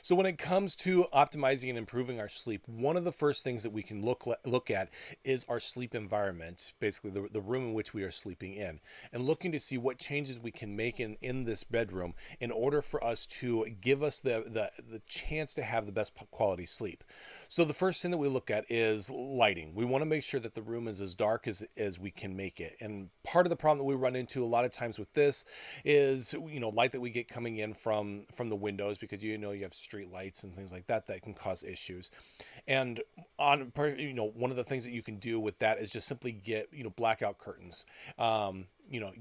So when it comes to optimizing and improving our sleep, one of the first things that we can look at is our sleep environment, basically the room in which we are sleeping in, and looking to see what changes we can make in this bedroom in order for us to give us the chance to have the best quality sleep. So the first thing that we look at is lighting. We want to make sure that the room is as dark as we can make it. And part of the problem that we run into a lot of times with this is, light that we get coming in from the windows, because you have street lights and things like that that can cause issues. And one of the things that you can do with that is just simply get blackout curtains.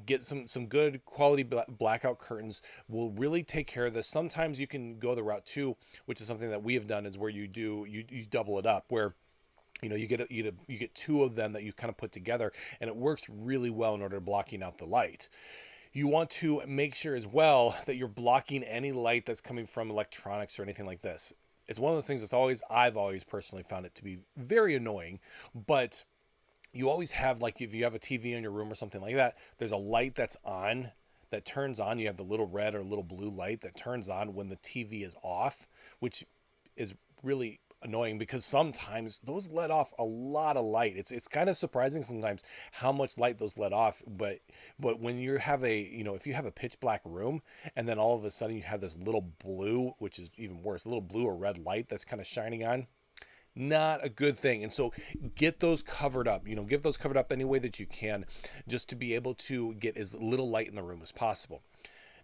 Get some good quality blackout curtains will really take care of this. Sometimes you can go the route too, which is something that we have done, is where you double it up, where you get two of them that you kind of put together, and it works really well in order to blocking out the light. You want to make sure as well that you're blocking any light that's coming from electronics or anything like this. It's one of the things I've always personally found it to be very annoying, but you always have, like, if you have a TV in your room or something like that, there's a light that's on, that turns on. You have the little red or little blue light that turns on when the TV is off, which is really annoying because sometimes those let off a lot of light. It's kind of surprising sometimes how much light those let off. But when you have if you have a pitch black room and then all of a sudden you have this little blue, which is even worse, a little blue or red light that's kind of shining on, not a good thing. And so get those covered up, give those covered up any way that you can, just to be able to get as little light in the room as possible.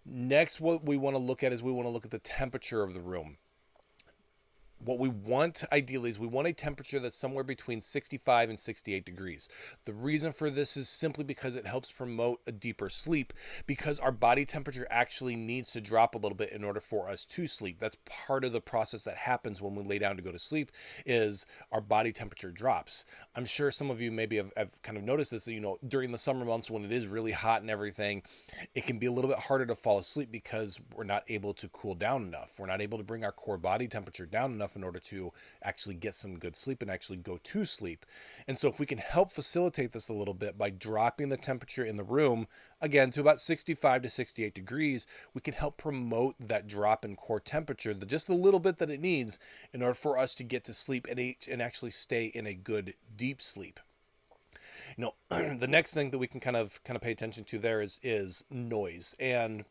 Next, what we want to look at is we want to look at the temperature of the room. What we want ideally is we want a temperature that's somewhere between 65 and 68 degrees. The reason for this is simply because it helps promote a deeper sleep, because our body temperature actually needs to drop a little bit in order for us to sleep. That's part of the process that happens when we lay down to go to sleep, is our body temperature drops. I'm sure some of you maybe have kind of noticed this, during the summer months when it is really hot and everything, it can be a little bit harder to fall asleep because we're not able to cool down enough. We're not able to bring our core body temperature down enough in order to actually get some good sleep and actually go to sleep. And so if we can help facilitate this a little bit by dropping the temperature in the room, again, to about 65 to 68 degrees, we can help promote that drop in core temperature, just a little bit that it needs in order for us to get to sleep and actually stay in a good deep sleep. The next thing that we can kind of pay attention to there is noise. And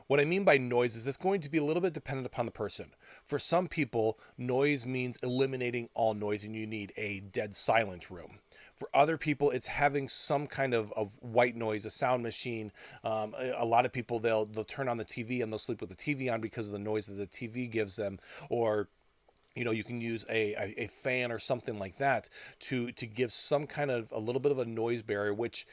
what I mean by noise is it's going to be a little bit dependent upon the person. For some people, noise means eliminating all noise and you need a dead silent room. For other people, it's having some kind of white noise, a sound machine. A lot of people, they'll turn on the TV and they'll sleep with the TV on because of the noise that the TV gives them. Or you can use a fan or something like that to give some kind of a little bit of a noise barrier, which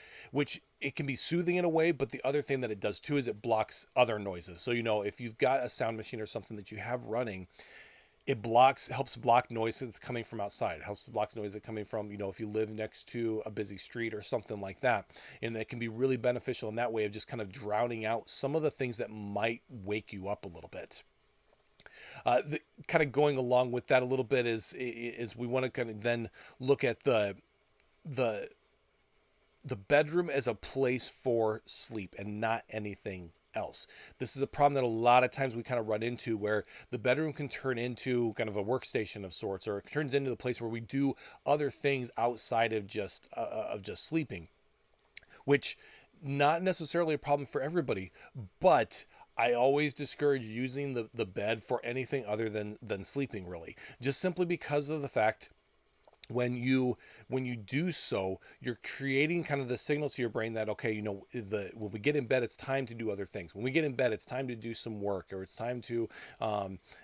it can be soothing in a way, but the other thing that it does too is it blocks other noises. So if you've got a sound machine or something that you have running, it helps block noise that's coming from outside. It helps block noise that's coming from, if you live next to a busy street or something like that. And it can be really beneficial in that way of just kind of drowning out some of the things that might wake you up a little bit. Kind of going along with that a little bit is we want to kind of then look at the bedroom as a place for sleep and not anything else. This is a problem that a lot of times we kind of run into, where the bedroom can turn into kind of a workstation of sorts, or it turns into the place where we do other things outside of just sleeping, which not necessarily a problem for everybody, but I always discourage using the bed for anything other than sleeping, really. Just simply because of the fact, when you do so, you're creating kind of the signal to your brain that, okay, when we get in bed, it's time to do other things. When we get in bed, it's time to do some work, or it's time to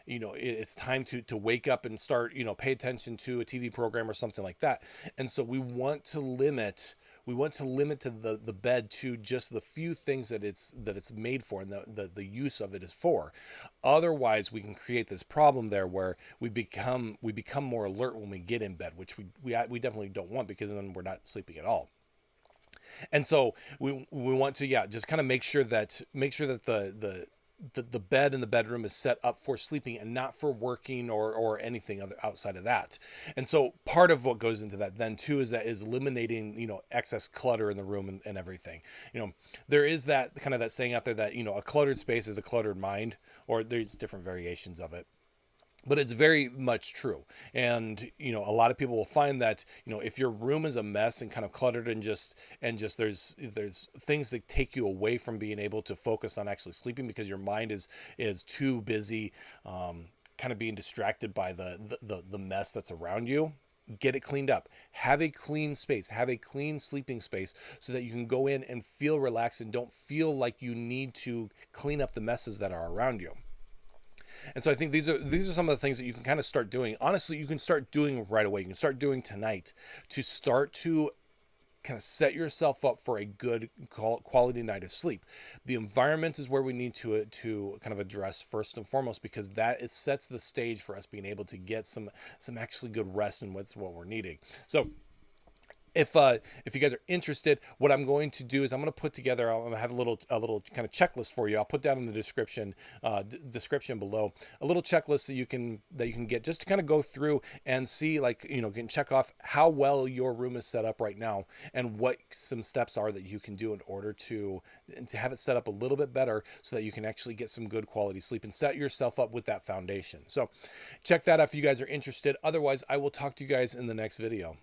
it's time to wake up and start, pay attention to a TV program or something like that. And so we want to limit to the bed to just the few things that it's made for, and the use of it is for. Otherwise, we can create this problem there where we become more alert when we get in bed, which we definitely don't want, because then we're not sleeping at all. And so we want to just kind of make sure that the bed in the bedroom is set up for sleeping and not for working or anything other outside of that. And so part of what goes into that then too is eliminating, excess clutter in the room and everything. There is that kind of that saying out there that, a cluttered space is a cluttered mind, or there's different variations of it, but it's very much true. And a lot of people will find that if your room is a mess and kind of cluttered and just there's things that take you away from being able to focus on actually sleeping because your mind is too busy, kind of being distracted by the mess that's around you. Get it cleaned up. Have a clean space. Have a clean sleeping space so that you can go in and feel relaxed and don't feel like you need to clean up the messes that are around you. And so I think these are some of the things that you can kind of start doing. Honestly, you can start doing right away. You can start doing tonight to start to kind of set yourself up for a good quality night of sleep. The environment is where we need to kind of address first and foremost, because sets the stage for us being able to get some actually good rest and what we're needing. So if you guys are interested, what I'm going to do is I'm going to put together, I'm going to have a little kind of checklist for you. I'll put down in the description below a little checklist that you can get just to kind of go through and see, like, can check off how well your room is set up right now and what some steps are that you can do in order to have it set up a little bit better so that you can actually get some good quality sleep and set yourself up with that foundation. So check that out if you guys are interested. Otherwise, I will talk to you guys in the next video.